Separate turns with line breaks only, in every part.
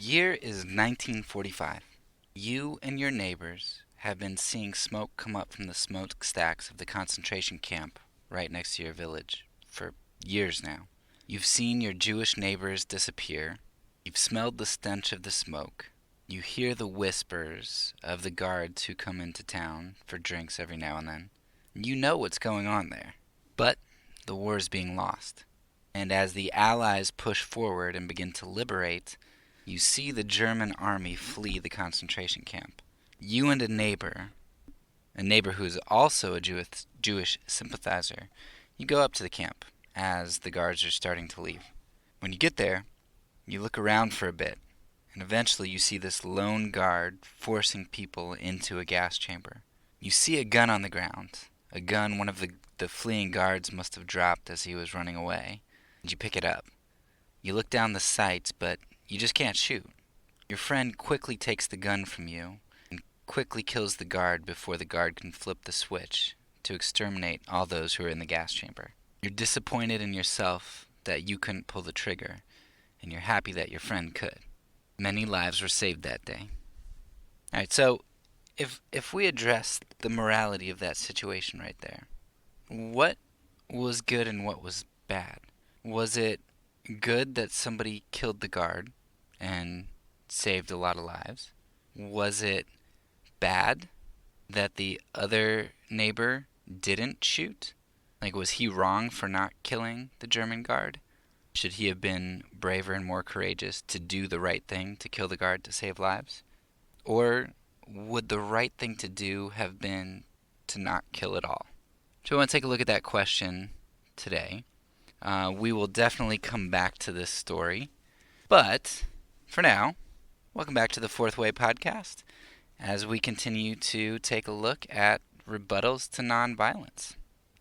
year is 1945. You and your neighbors have been seeing smoke come up from the smokestacks of the concentration camp right next to your village for years now. You've seen your Jewish neighbors disappear. You've smelled the stench of the smoke. You hear the whispers of the guards who come into town for drinks every now and then. You know what's going on there. But the war is being lost. And as the Allies push forward and begin to liberate, you see the German army flee the concentration camp. You and a neighbor who is also a Jewish sympathizer, you go up to the camp as the guards are starting to leave. When you get there, you look around for a bit, and eventually you see this lone guard forcing people into a gas chamber. You see a gun on the ground, a gun one of the fleeing guards must have dropped as he was running away, and you pick it up. You look down the sights, but you just can't shoot. Your friend quickly takes the gun from you and quickly kills the guard before the guard can flip the switch to exterminate all those who are in the gas chamber. You're disappointed in yourself that you couldn't pull the trigger, and you're happy that your friend could. Many lives were saved that day. Alright, so if we address the morality of that situation right there, what was good and what was bad? Was it good that somebody killed the guard and saved a lot of lives? Was it bad that the other neighbor didn't shoot? Like, was he wrong for not killing the German guard? Should he have been braver and more courageous to do the right thing, to kill the guard, to save lives? Or would the right thing to do have been to not kill at all? So I want to take a look at that question today. We will definitely come back to this story. But for now, welcome back to the Fourth Way podcast as we continue to take a look at rebuttals to nonviolence.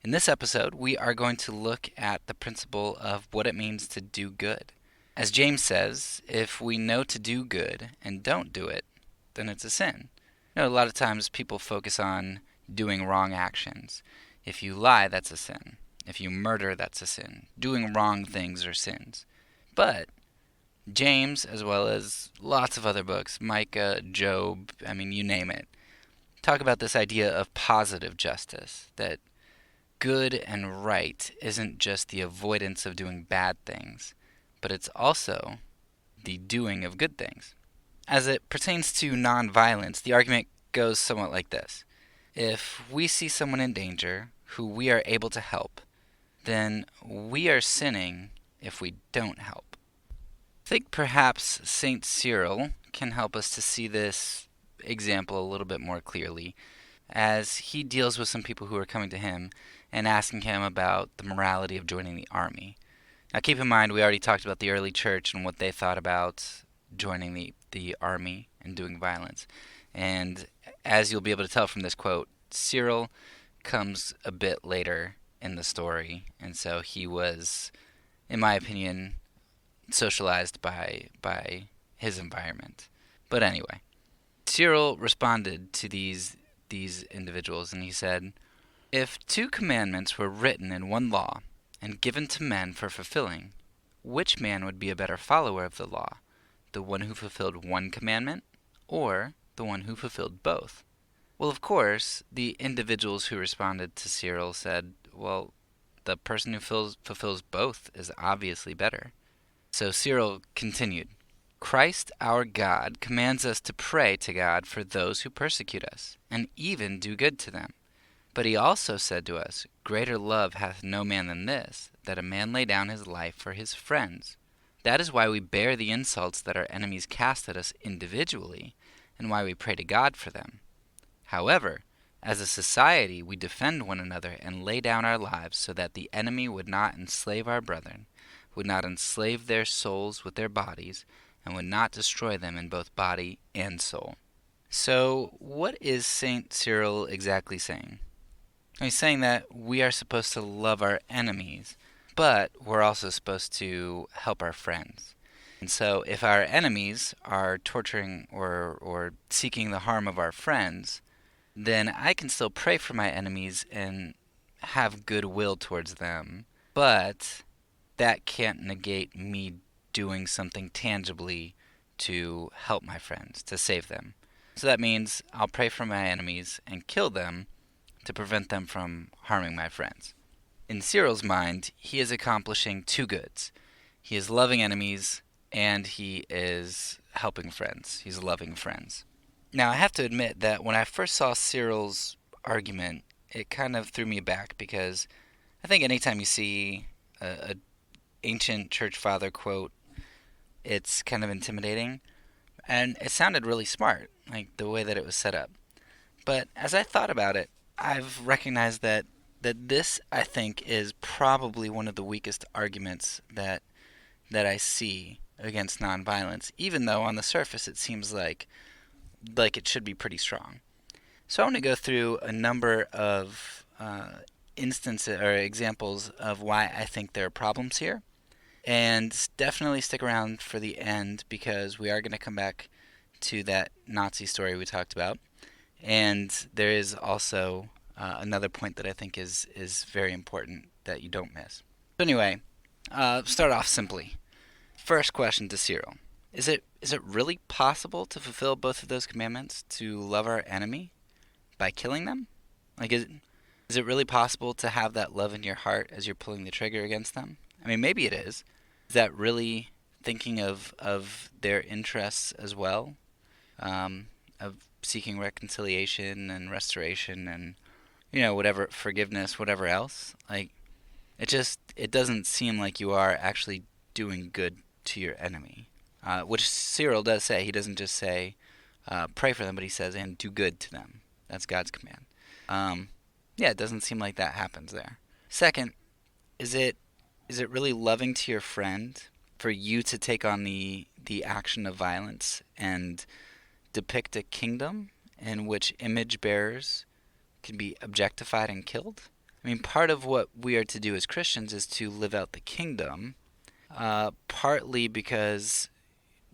In this episode, we are going to look at the principle of what it means to do good. As James says, if we know to do good and don't do it, then it's a sin. A lot of times people focus on doing wrong actions. If you lie, that's a sin. If you murder, that's a sin. Doing wrong things are sins. But James, as well as lots of other books, Micah, Job, you name it, talk about this idea of positive justice, that good and right isn't just the avoidance of doing bad things, but it's also the doing of good things. As it pertains to nonviolence, the argument goes somewhat like this. If we see someone in danger who we are able to help, then we are sinning if we don't help. I think perhaps St. Cyril can help us to see this example a little bit more clearly as he deals with some people who are coming to him and asking him about the morality of joining the army. Now keep in mind, we already talked about the early church and what they thought about joining the army and doing violence. And as you'll be able to tell from this quote, Cyril comes a bit later in the story, and so he was, in my opinion, socialized by his environment. But anyway, Cyril responded to these individuals, and he said, "If 2 commandments were written in one law and given to men for fulfilling, which man would be a better follower of the law, the one who fulfilled 1 commandment, or the one who fulfilled both?" Well, of course, the individuals who responded to Cyril said, well, the person who fulfills both is obviously better. So Cyril continued, "Christ our God commands us to pray to God for those who persecute us, and even do good to them. But he also said to us, Greater love hath no man than this, that a man lay down his life for his friends. That is why we bear the insults that our enemies cast at us individually, and why we pray to God for them. However, as a society we defend one another and lay down our lives so that the enemy would not enslave our brethren, would not enslave their souls with their bodies, and would not destroy them in both body and soul." So what is St. Cyril exactly saying? He's saying that we are supposed to love our enemies, but we're also supposed to help our friends. And so if our enemies are torturing or seeking the harm of our friends, then I can still pray for my enemies and have goodwill towards them, but that can't negate me doing something tangibly to help my friends, to save them. So that means I'll pray for my enemies and kill them to prevent them from harming my friends. In Cyril's mind, he is accomplishing two goods. He is loving enemies and he is helping friends. He's loving friends. Now, I have to admit that when I first saw Cyril's argument, it kind of threw me back because I think anytime you see a ancient church father quote, it's kind of intimidating. And it sounded really smart, like the way that it was set up. But as I thought about it, I've recognized that this, I think, is probably one of the weakest arguments that I see against nonviolence, even though on the surface it seems like it should be pretty strong. So I want to go through a number of instances or examples of why I think there are problems here. And definitely stick around for the end because we are going to come back to that Nazi story we talked about. And there is also another point that I think is very important that you don't miss. So anyway, start off simply. First question to Cyril. Is it really possible to fulfill both of those commandments, to love our enemy by killing them? Like, is it really possible to have that love in your heart as you're pulling the trigger against them? I mean, maybe it is. Is that really thinking of their interests as well? Of seeking reconciliation and restoration and, whatever, forgiveness, whatever else? Like, it doesn't seem like you are actually doing good to your enemy. Which Cyril does say. He doesn't just say, pray for them, but he says, and do good to them. That's God's command. Yeah, it doesn't seem like that happens there. Second, is it really loving to your friend for you to take on the action of violence and depict a kingdom in which image bearers can be objectified and killed? I mean, part of what we are to do as Christians is to live out the kingdom, partly because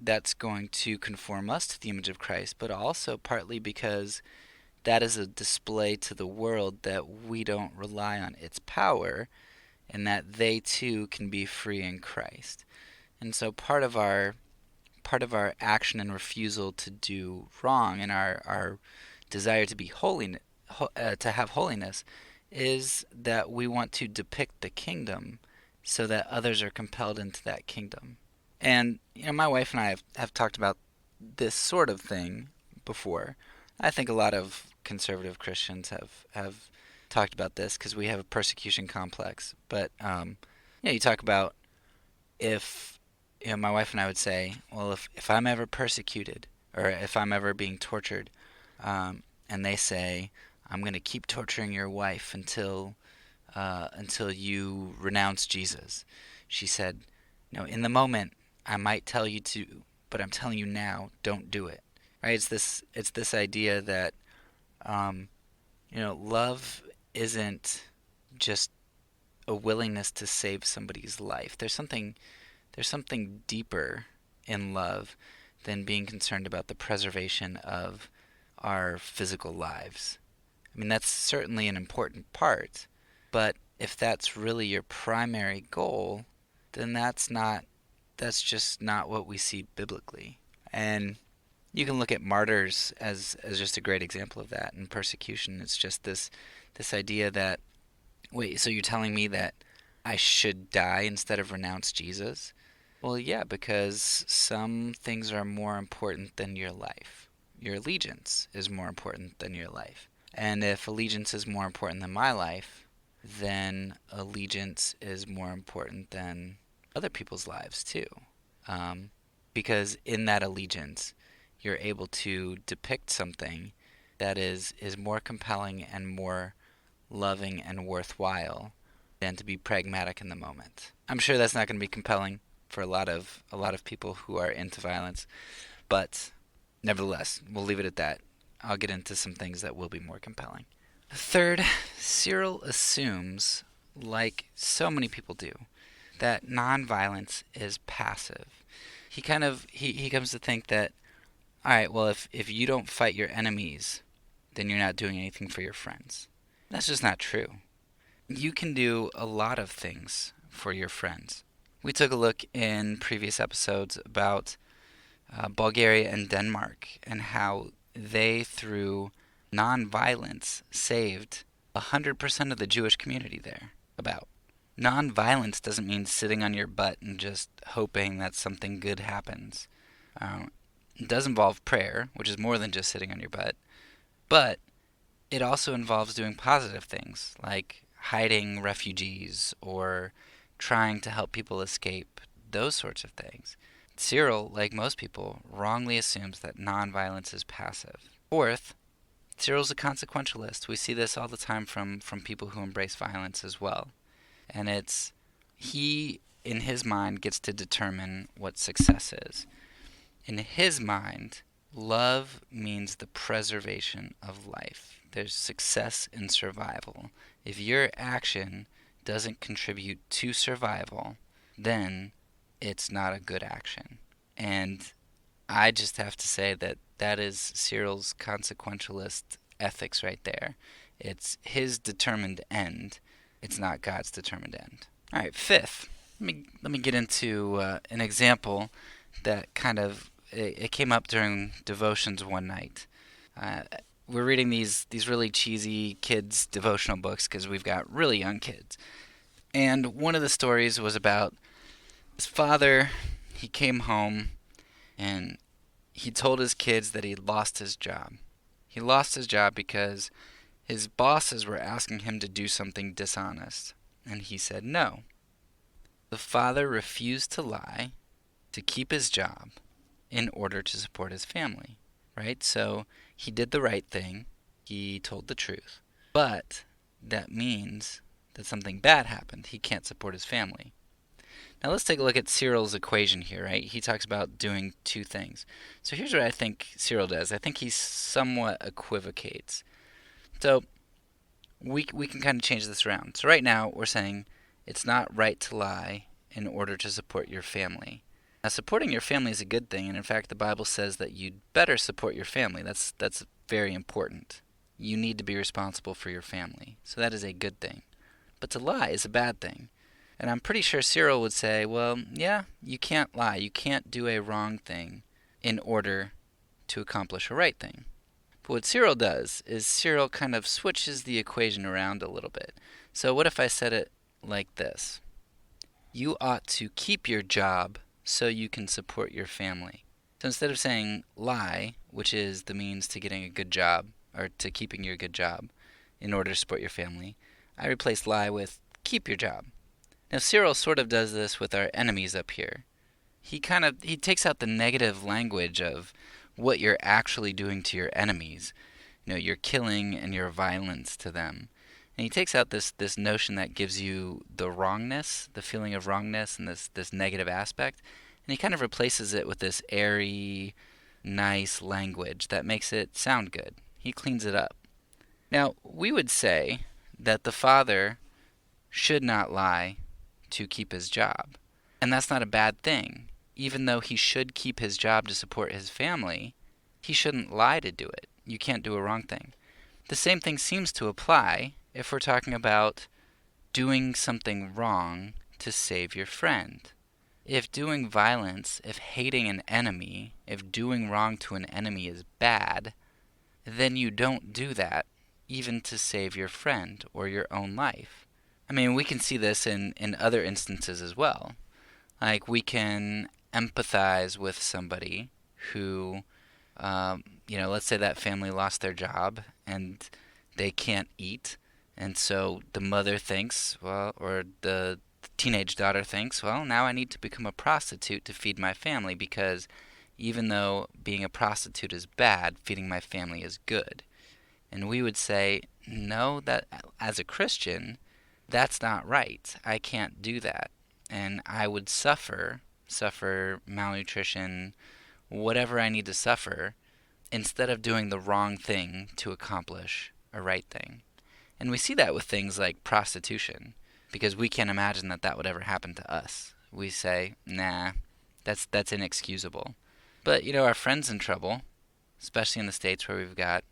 that's going to conform us to the image of Christ, but also partly because that is a display to the world that we don't rely on its power and that they too can be free in Christ. And so part of our action and refusal to do wrong and our desire to be holy, to have holiness, is that we want to depict the kingdom so that others are compelled into that kingdom. And my wife and I have talked about this sort of thing before. I think a lot of conservative Christians have talked about this because we have a persecution complex. But you talk about if my wife and I would say, well, if I'm ever persecuted or if I'm ever being tortured, and they say I'm going to keep torturing your wife until you renounce Jesus, she said, in the moment I might tell you to, but I'm telling you now, don't do it. Right? It's this idea that love isn't just a willingness to save somebody's life. There's something deeper in love than being concerned about the preservation of our physical lives. I mean, that's certainly an important part, but if that's really your primary goal, then that's just not what we see biblically. And you can look at martyrs as just a great example of that. In persecution, it's just this idea that, wait, so you're telling me that I should die instead of renounce Jesus? Well, yeah, because some things are more important than your life. Your allegiance is more important than your life. And if allegiance is more important than my life, then allegiance is more important than other people's lives too. Because in that allegiance, you're able to depict something that is more compelling and more loving and worthwhile than to be pragmatic in the moment. I'm sure that's not going to be compelling for a lot of people who are into violence, but nevertheless, we'll leave it at that. I'll get into some things that will be more compelling. Third, Cyril assumes, like so many people do, that nonviolence is passive. He comes to think that, all right, well, if you don't fight your enemies, then you're not doing anything for your friends. That's just not true. You can do a lot of things for your friends. We took a look in previous episodes about Bulgaria and Denmark, and how they, through nonviolence, saved 100% of the Jewish community there. About nonviolence doesn't mean sitting on your butt and just hoping that something good happens. Um, it does involve prayer, which is more than just sitting on your butt, but it also involves doing positive things like hiding refugees or trying to help people escape, those sorts of things. Cyril, like most people, wrongly assumes that nonviolence is passive. Fourth, Cyril's a consequentialist. We see this all the time from people who embrace violence as well. And it's he, in his mind, gets to determine what success is. In his mind, love means the preservation of life. There's success in survival. If your action doesn't contribute to survival, then it's not a good action. And I just have to say that that is Cyril's consequentialist ethics right there. It's his determined end. It's not God's determined end. All right, fifth, let me get into an example that kind of it came up during devotions one night. Uh, we're reading these really cheesy kids devotional books because we've got really young kids. And one of the stories was about his father. He came home and he told his kids that he lost his job. He lost his job because his bosses were asking him to do something dishonest, and he said no. The father refused to lie to keep his job in order to support his family, right? So he did the right thing. He told the truth. But that means that something bad happened. He can't support his family. Now let's take a look at Cyril's equation here, right? He talks about doing two things. So here's what I think Cyril does. I think he somewhat equivocates. So we can kind of change this around. So right now we're saying it's not right to lie in order to support your family. Now supporting your family is a good thing, and in fact the Bible says that you'd better support your family. That's very important. You need to be responsible for your family. So that is a good thing. But to lie is a bad thing. And I'm pretty sure Cyril would say, well, yeah, you can't lie. You can't do a wrong thing in order to accomplish a right thing. But what Cyril does is Cyril kind of switches the equation around a little bit. So what if I said it like this? You ought to keep your job so you can support your family. So instead of saying lie, which is the means to getting a good job, or to keeping your good job in order to support your family, I replace lie with keep your job. Now Cyril sort of does this with our enemies up here. He takes out the negative language of what you're actually doing to your enemies, your killing and your violence to them. And he takes out this notion that gives you the wrongness, the feeling of wrongness and this negative aspect, and he kind of replaces it with this airy, nice language that makes it sound good. He cleans it up. Now, we would say that the father should not lie to keep his job. And that's not a bad thing. Even though he should keep his job to support his family, he shouldn't lie to do it. You can't do a wrong thing. The same thing seems to apply if we're talking about doing something wrong to save your friend. If doing violence, if hating an enemy, if doing wrong to an enemy is bad, then you don't do that even to save your friend or your own life. I mean, we can see this in other instances as well. Like, we can empathize with somebody who, let's say that family lost their job and they can't eat. And so the mother thinks, or the teenage daughter thinks, well, now I need to become a prostitute to feed my family because even though being a prostitute is bad, feeding my family is good. And we would say, no, that as a Christian, that's not right. I can't do that. And I would suffer malnutrition, whatever I need to suffer, instead of doing the wrong thing to accomplish a right thing. And we see that with things like prostitution, because we can't imagine that would ever happen to us. We say, nah, that's inexcusable. But, our friend's in trouble, especially in the States where we've got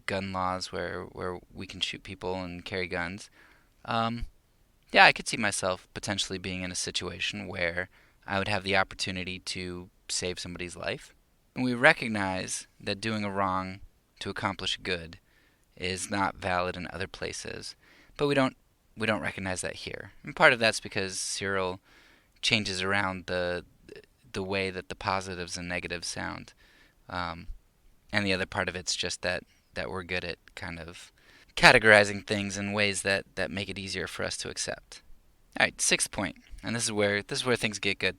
gun laws where we can shoot people and carry guns. I could see myself potentially being in a situation where I would have the opportunity to save somebody's life. And we recognize that doing a wrong to accomplish good is not valid in other places, but we don't recognize that here. And part of that's because Cyril changes around the way that the positives and negatives sound, and the other part of it's just that we're good at kind of categorizing things in ways that make it easier for us to accept. All right, sixth point, and this is where things get good.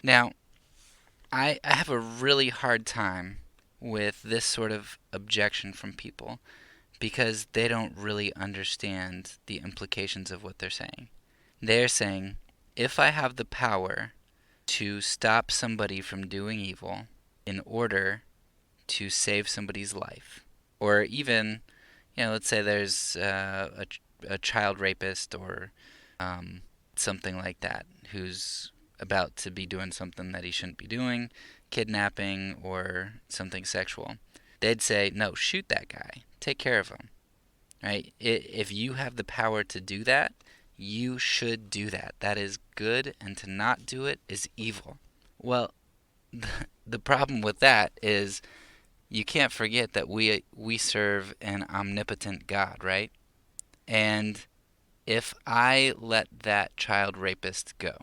Now, I have a really hard time with this sort of objection from people because they don't really understand the implications of what they're saying. They're saying, if I have the power to stop somebody from doing evil in order to save somebody's life, or even, let's say there's a child rapist or something like that who's about to be doing something that he shouldn't be doing, kidnapping or something sexual. They'd say, no, shoot that guy. Take care of him. Right? If you have the power to do that, you should do that. That is good, and to not do it is evil. Well, the problem with that is you can't forget that we serve an omnipotent God, right? And if I let that child rapist go,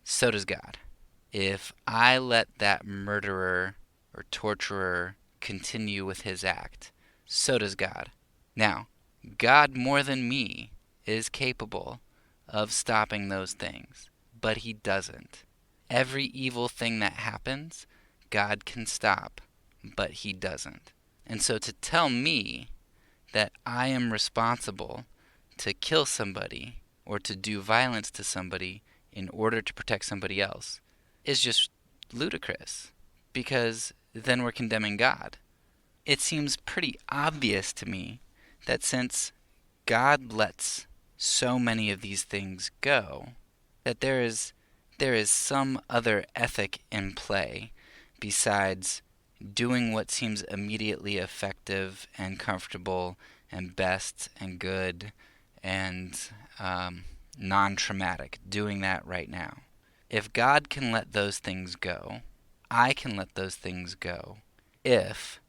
so does God. If I let that murderer or torturer continue with his act, so does God. Now, God more than me is capable of stopping those things, but he doesn't. Every evil thing that happens, God can stop, but he doesn't. And so to tell me that I am responsible to kill somebody or to do violence to somebody in order to protect somebody else is just ludicrous, because then we're condemning God. It seems pretty obvious to me that since God lets so many of these things go, that there is some other ethic in play besides doing what seems immediately effective and comfortable and best and good and non-traumatic, doing that right now. If God can let those things go, I can let those things go if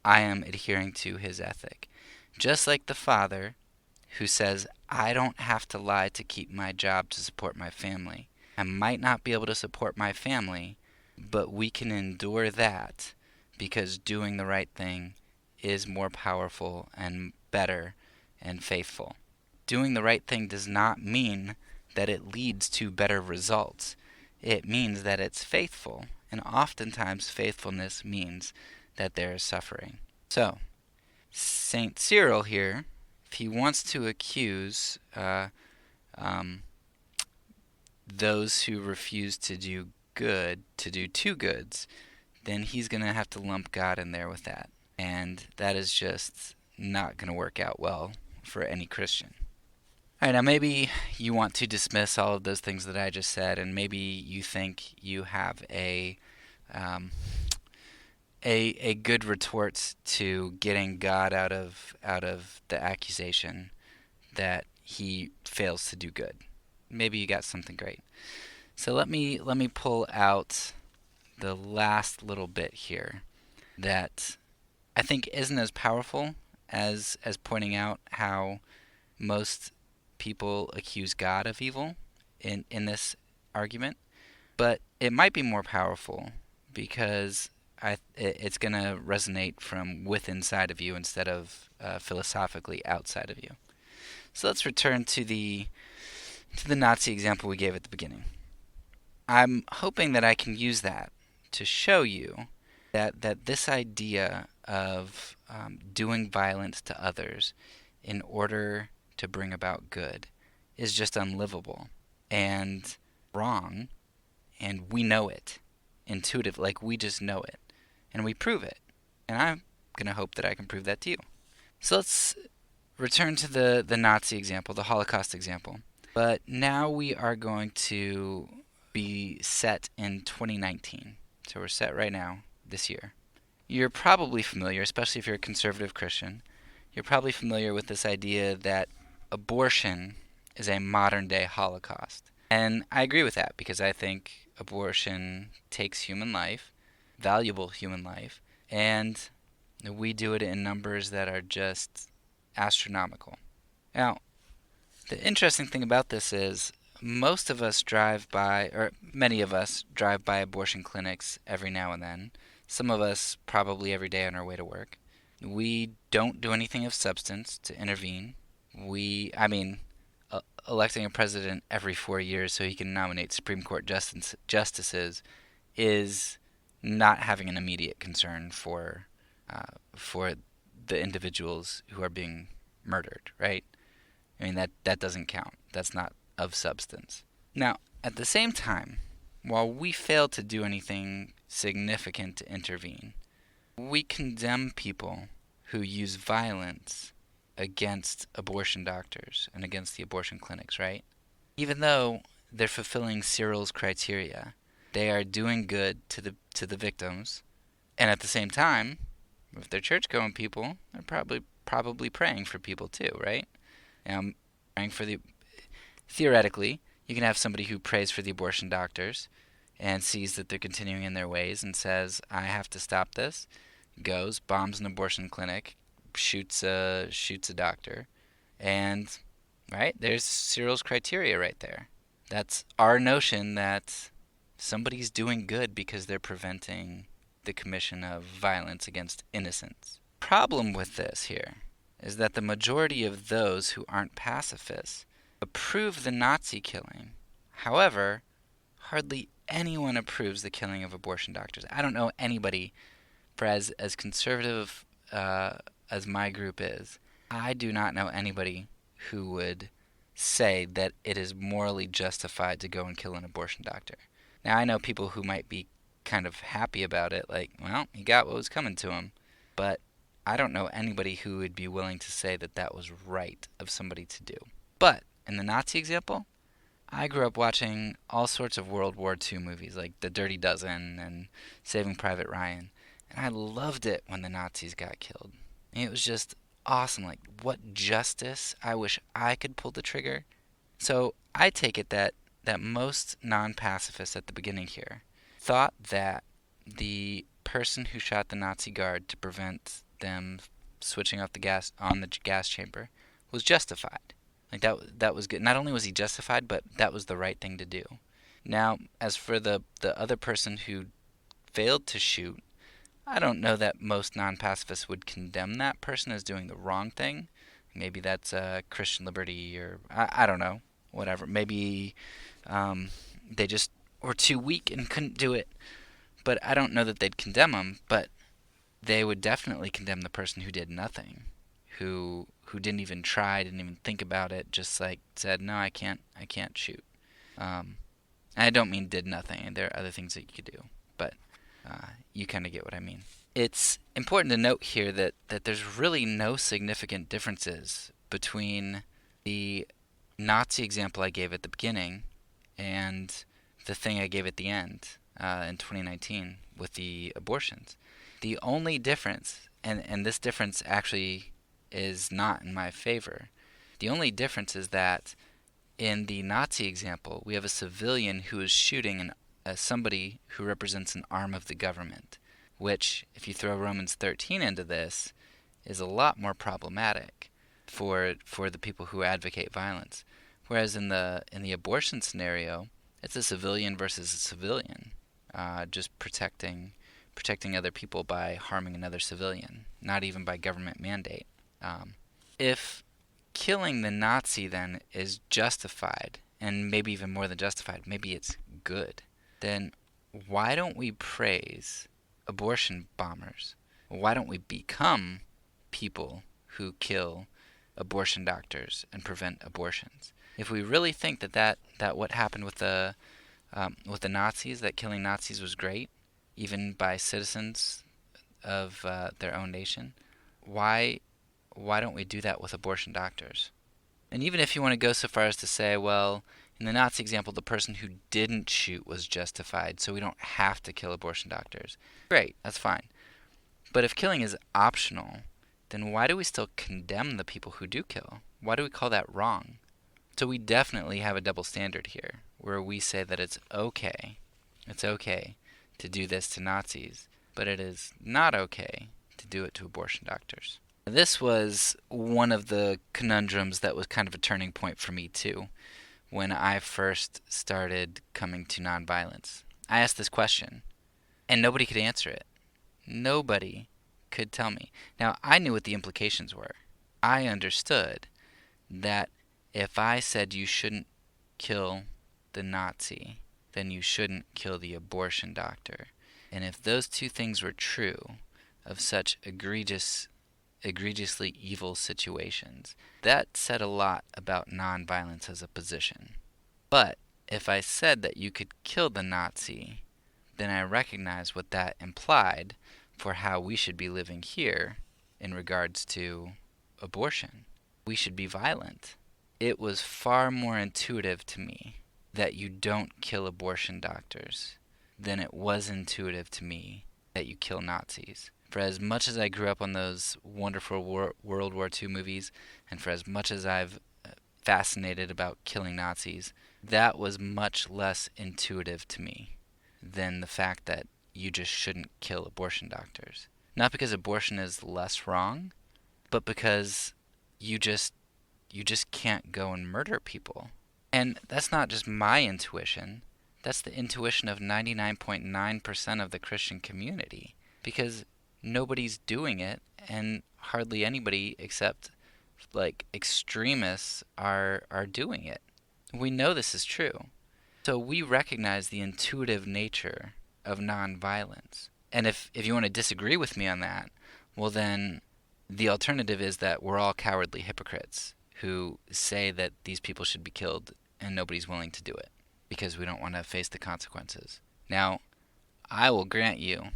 I am adhering to his ethic. Just like the father who says, I don't have to lie to keep my job to support my family. I might not be able to support my family, but we can endure that because doing the right thing is more powerful and better and faithful. Doing the right thing does not mean that it leads to better results. It means that it's faithful, and oftentimes faithfulness means that there is suffering. So, St. Cyril here, if he wants to accuse those who refuse to do good, to do two goods, then he's going to have to lump God in there with that. And that is just not going to work out well for any Christian. All right, now maybe you want to dismiss all of those things that I just said, and maybe you think you have a good retort to getting God out of the accusation that he fails to do good. Maybe you got something great. So let me pull out the last little bit here that I think isn't as powerful as pointing out how most people accuse God of evil in this argument, but it might be more powerful because it's going to resonate from within inside of you instead of philosophically outside of you. So let's return to the Nazi example we gave at the beginning. I'm hoping that I can use that to show you that this idea of doing violence to others in order to bring about good is just unlivable and wrong, and we know it intuitively, like we just know it, and we prove it. And I'm going to hope that I can prove that to you. So let's return to the Nazi example, the Holocaust example. But now we are going to be set in 2019. So we're set right now, this year. You're probably familiar, especially if you're a conservative Christian, you're probably familiar with this idea that abortion is a modern-day Holocaust. And I agree with that because I think abortion takes human life, valuable human life, and we do it in numbers that are just astronomical. Now, the interesting thing about this is most of us drive by, or many of us drive by abortion clinics every now and then. Some of us probably every day on our way to work. We don't do anything of substance to intervene. Electing a president every 4 years so he can nominate Supreme Court justices is not having an immediate concern for the individuals who are being murdered, right? I mean, that doesn't count. That's not of substance. Now, at the same time, while we fail to do anything significant to intervene, we condemn people who use violence against abortion doctors and against the abortion clinics, right? Even though they're fulfilling Cyril's criteria, they are doing good to the victims, and at the same time, if they're church-going people, they're probably praying for people too, right? Praying for the theoretically, you can have somebody who prays for the abortion doctors and sees that they're continuing in their ways and says, "I have to stop this." Goes, bombs an abortion clinic, shoots a doctor, and right there's Cyril's criteria right there. That's our notion that somebody's doing good because they're preventing the commission of violence against innocents. Problem with this here is that the majority of those who aren't pacifists approve the Nazi killing. However, hardly anyone approves the killing of abortion doctors. I don't know anybody, for as conservative as my group is, I do not know anybody who would say that it is morally justified to go and kill an abortion doctor. Now, I know people who might be kind of happy about it, like, well, he got what was coming to him. But I don't know anybody who would be willing to say that that was right of somebody to do. But in the Nazi example, I grew up watching all sorts of World War II movies, like The Dirty Dozen and Saving Private Ryan. And I loved it when the Nazis got killed. And it was just awesome. Like, what justice. I wish I could pull the trigger. So I take it that most non-pacifists at the beginning here thought that the person who shot the Nazi guard to prevent them switching off the gas on the gas chamber was justified. Like, that was good. Not only was he justified, but that was the right thing to do. Now, as for the other person who failed to shoot, I don't know that most non-pacifists would condemn that person as doing the wrong thing. Maybe that's Christian liberty, or I don't know, whatever. Maybe they just were too weak and couldn't do it. But I don't know that they'd condemn them, but they would definitely condemn the person who did nothing, who didn't even try, didn't even think about it, just like said, no, I can't shoot. And I don't mean did nothing, and there are other things that you could do, but you kind of get what I mean. It's important to note here that there's really no significant differences between the Nazi example I gave at the beginning and the thing I gave at the end in 2019 with the abortions. The only difference, and this difference actually is not in my favor, the only difference is that in the Nazi example, we have a civilian who is shooting somebody who represents an arm of the government, which, if you throw Romans 13 into this, is a lot more problematic for the people who advocate violence. Whereas in the abortion scenario, it's a civilian versus a civilian, just protecting other people by harming another civilian, not even by government mandate. If killing the Nazi then is justified, and maybe even more than justified, maybe it's good, then why don't we praise abortion bombers? Why don't we become people who kill abortion doctors and prevent abortions? If we really think that what happened with the Nazis, that killing Nazis was great, even by citizens of their own nation, why don't we do that with abortion doctors? And even if you want to go so far as to say, well, in the Nazi example, the person who didn't shoot was justified, so we don't have to kill abortion doctors. Great, that's fine. But if killing is optional, then why do we still condemn the people who do kill? Why do we call that wrong? So we definitely have a double standard here, where we say that it's okay It's okay to do this to Nazis, but it is not okay to do it to abortion doctors. This was one of the conundrums that was kind of a turning point for me, too, when I first started coming to nonviolence. I asked this question, and nobody could answer it. Nobody could tell me. Now, I knew what the implications were. I understood that if I said you shouldn't kill the Nazi, then you shouldn't kill the abortion doctor. And if those two things were true of such egregiously evil situations, that said a lot about nonviolence as a position. But if I said that you could kill the Nazi, then I recognize what that implied for how we should be living here in regards to abortion. We should be violent. It was far more intuitive to me that you don't kill abortion doctors than it was intuitive to me that you kill Nazis. For as much as I grew up on those wonderful World War II movies, and for as much as I've fascinated about killing Nazis, that was much less intuitive to me than the fact that you just shouldn't kill abortion doctors. Not because abortion is less wrong, but because you just can't go and murder people. And that's not just my intuition. That's the intuition of 99.9% of the Christian community. Because nobody's doing it, and hardly anybody except like extremists are doing it. We know this is true. So we recognize the intuitive nature of nonviolence. And if you want to disagree with me on that, well then the alternative is that we're all cowardly hypocrites who say that these people should be killed and nobody's willing to do it because we don't want to face the consequences. Now, I will grant you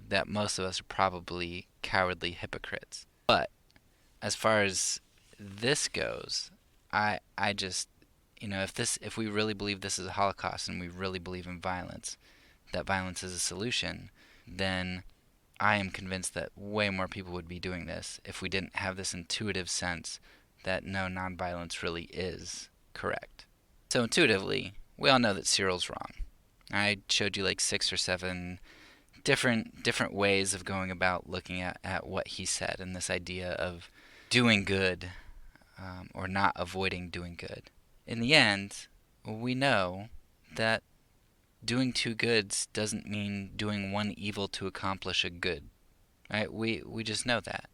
that most of us are probably cowardly hypocrites. But as far as this goes, I just, if we really believe this is a Holocaust and we really believe in violence, that violence is a solution, then I am convinced that way more people would be doing this if we didn't have this intuitive sense that no, nonviolence really is correct. So intuitively, we all know that Cyril's wrong. I showed you like 6 or 7 different ways of going about looking at what he said and this idea of doing good or not avoiding doing good. In the end, we know that doing 2 goods doesn't mean doing 1 evil to accomplish a good. Right? We just know that.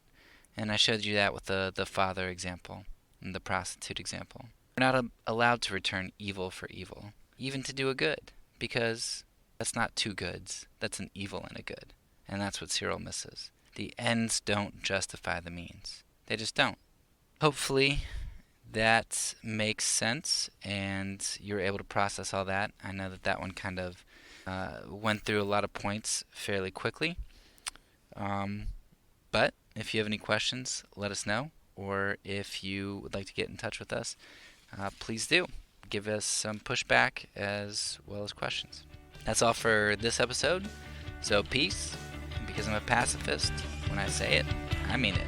And I showed you that with the father example and the prostitute example. We're not allowed to return evil for evil, even to do a good, because that's not 2 goods. That's an evil and a good. And that's what Cyril misses. The ends don't justify the means. They just don't. Hopefully that makes sense and you're able to process all that. I know that one kind of went through a lot of points fairly quickly. But if you have any questions, let us know. Or if you would like to get in touch with us, please do. Give us some pushback as well as questions. That's all for this episode. So peace. And because I'm a pacifist, when I say it, I mean it.